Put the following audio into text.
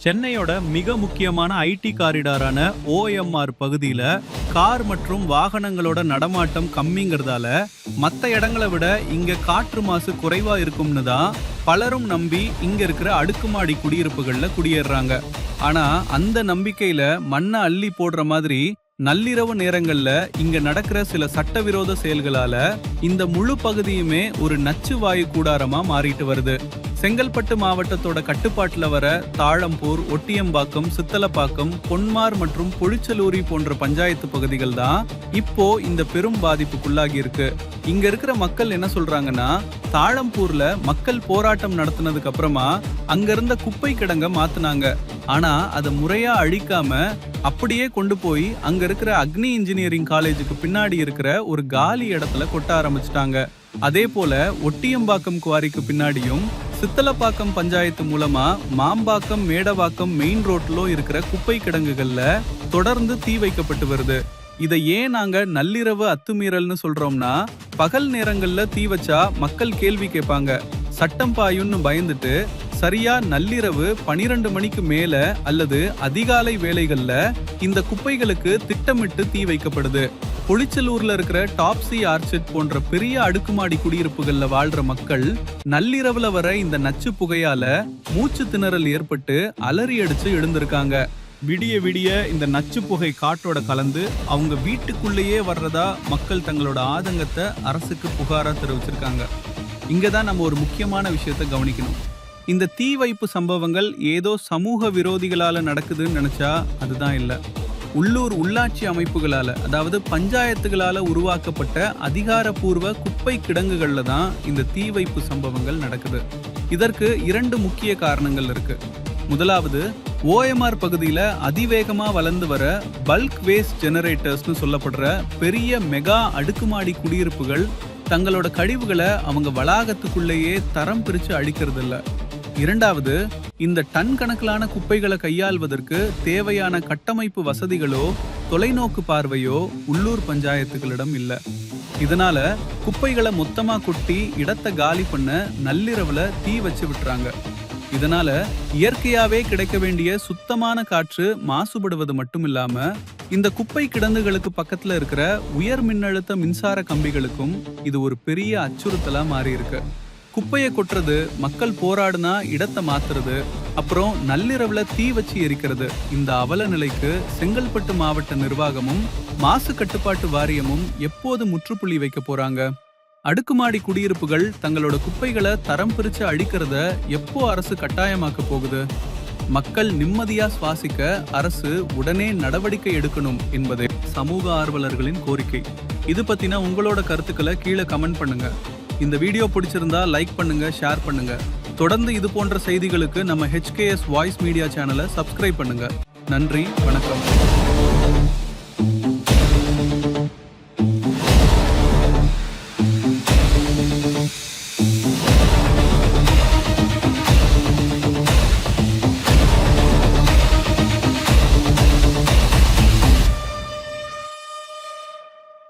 சென்னையோட மிக முக்கியமான ஐடி காரிடாரான ஓஎம்ஆர் பகுதியில் கார் மற்றும் வாகனங்களோட நடமாட்டம் கம்மிங்கிறதால மற்ற இடங்களை விட இங்க காற்று மாசு குறைவா இருக்கும்னு தான் பலரும் நம்பி இங்க இருக்கிற அடுக்குமாடி குடியிருப்புகள்ல குடியேறாங்க. ஆனா அந்த நம்பிக்கையில மண்ணை அள்ளி போடுற மாதிரி நள்ளிரவு நேரங்கள்ல இங்க நடக்கிற சில சட்டவிரோத செயல்களால இந்த முழு பகுதியுமே ஒரு நச்சு வாயு கூடாரமா மாறிட்டு வருது. செங்கல்பட்டு மாவட்டத்தோட கட்டுப்பாட்டுல வர தாழம்பூர், ஒட்டியம்பாக்கம், சித்தலப்பாக்கம், பொன்மார் மற்றும் பொழிச்சலூரி போன்ற பஞ்சாயத்து பகுதிகள் தான் இப்போ இந்த பெரும் பாதிப்புக்குள்ளாகி இருக்கு. இங்க இருக்கிற மக்கள் என்ன சொல்றாங்கன்னா, தாழம்பூர்ல மக்கள் போராட்டம் நடத்தினதுக்கு அப்புறமா அங்க இருந்த குப்பை கிடங்க மாத்துனாங்க. ஆனா அதை முறையா அழிக்காம அப்படியே கொண்டு போய் அங்க இருக்கிற அக்னி இன்ஜினியரிங் காலேஜுக்கு பின்னாடி இருக்கிற ஒரு காலி இடத்துல கொட்ட ஆரம்பிச்சிட்டாங்க. அதே போல ஒட்டியம்பாக்கம் குவாரிக்கு பின்னாடியும் சித்தலப்பாக்கம் பஞ்சாயத்து மூலமா மாம்பாக்கம், மேடவாக்கம் மெயின் ரோட்ல இருக்கிற குப்பை கிடங்குகள்ல தொடர்ந்து தீ வைக்கப்பட்டு வருது. இதை ஏன் நாங்க நள்ளிரவு அத்துமீறல்னு சொல்றோம்னா, பகல் நேரங்கள்ல தீ வச்சா மக்கள் கேள்வி கேட்பாங்க, சட்டம் பாயுன்னு பயந்துட்டு சரியா நள்ளிரவு 12 மணிக்கு மேல அல்லது அதிகாலை வேளைகள்ல இந்த குப்பைகளுக்கு திட்டமிட்டு தீ வைக்கப்படுது. பொழிச்சலூர்ல இருக்கிற டாப்சி ஆர்ச்சிட் போன்ற பெரிய அடுக்குமாடி குடியிருப்புகள்ல வாழ்ற மக்கள் நள்ளிரவுல வர இந்த நச்சு புகையால மூச்சு திணறல் ஏற்பட்டு அலறி அடிச்சு எழுந்திருக்காங்க. விடிய விடிய இந்த நச்சு புகை காற்றோட கலந்து அவங்க வீட்டுக்குள்ளேயே வர்றதா மக்கள் தங்களோட ஆதங்கத்தை அரசுக்கு புகாரா தெரிவிச்சிருக்காங்க. இங்கதான் நம்ம ஒரு முக்கியமான விஷயத்த கவனிக்கணும். இந்த தீ வைப்பு சம்பவங்கள் ஏதோ சமூக விரோதிகளால நடக்குதுன்னு நினைச்சா அதுதான் இல்லை. உள்ளூர் உள்ளாட்சி அமைப்புகளால, அதாவது பஞ்சாயத்துகளால உருவாக்கப்பட்ட அதிகாரப்பூர்வ குப்பை கிடங்குகள்ல தான் இந்த தீ வைப்பு சம்பவங்கள் நடக்குது. இதற்கு 2 முக்கிய காரணங்கள் இருக்கு. முதலாவது, ஓஎம்ஆர் பகுதியில அதிவேகமா வளர்ந்து வர பல்க் வேஸ்ட் ஜெனரேட்டர்ஸ்னு சொல்லப்படுற பெரிய மெகா அடுக்குமாடி குடியிருப்புகள் தங்களோட கழிவுகளை அவங்க வளாகத்துக்குள்ளேயே தரம் பிரிச்சு அழிக்கிறது இல்ல. இரண்டாவது, இந்த டன் கணக்கிலான குப்பைகளை கையாள்வதற்கு தேவையான கட்டமைப்பு வசதிகளோ தொலைநோக்கு பார்வையோ உள்ளூர் பஞ்சாயத்துகளிடம் இல்ல. இதனால குப்பைகளை மொத்தமா கொட்டி இடத்தை காலி பண்ண நள்ளிரவுல தீ வச்சு விட்டுறாங்க. இதனால இயற்கையாவே கிடைக்க வேண்டிய சுத்தமான காற்று மாசுபடுவது மட்டும் இல்லாம இந்த குப்பை கிடங்குகளுக்கு பக்கத்துல இருக்கிற உயர் மின்னழுத்த மின்சார கம்பிகளுக்கும் இது ஒரு பெரிய அச்சுறுத்தலா மாறி இருக்கு. குப்பையை கொட்டுறது, மக்கள் போராடுனா இடத்தை மாத்துறது, அப்புறம் நள்ளிரவுல தீ வச்சு எரிக்கிறது, இந்த அவல நிலைக்கு செங்கல்பட்டு மாவட்ட நிர்வாகமும் மாசு கட்டுப்பாட்டு வாரியமும் எப்போது முற்றுப்புள்ளி வைக்க போறாங்க? அடுக்குமாடி குடியிருப்புகள் தங்களோட குப்பைகளை தரம் பிரிச்சு அழிக்கிறத எப்போ அரசு கட்டாயமாக்க போகுது? மக்கள் நிம்மதியா சுவாசிக்க அரசு உடனே நடவடிக்கை எடுக்கணும் என்பதே சமூக ஆர்வலர்களின் கோரிக்கை. இது பத்தின உங்களோட கருத்துக்களை கீழே கமெண்ட் பண்ணுங்க. இந்த வீடியோ பிடிச்சிருந்தா லைக் பண்ணுங்க, ஷேர் பண்ணுங்க. தொடர்ந்து இது போன்ற செய்திகளுக்கு நம்ம HKS வாய்ஸ் மீடியா சேனலை சப்ஸ்கிரைப் பண்ணுங்க. நன்றி, வணக்கம்.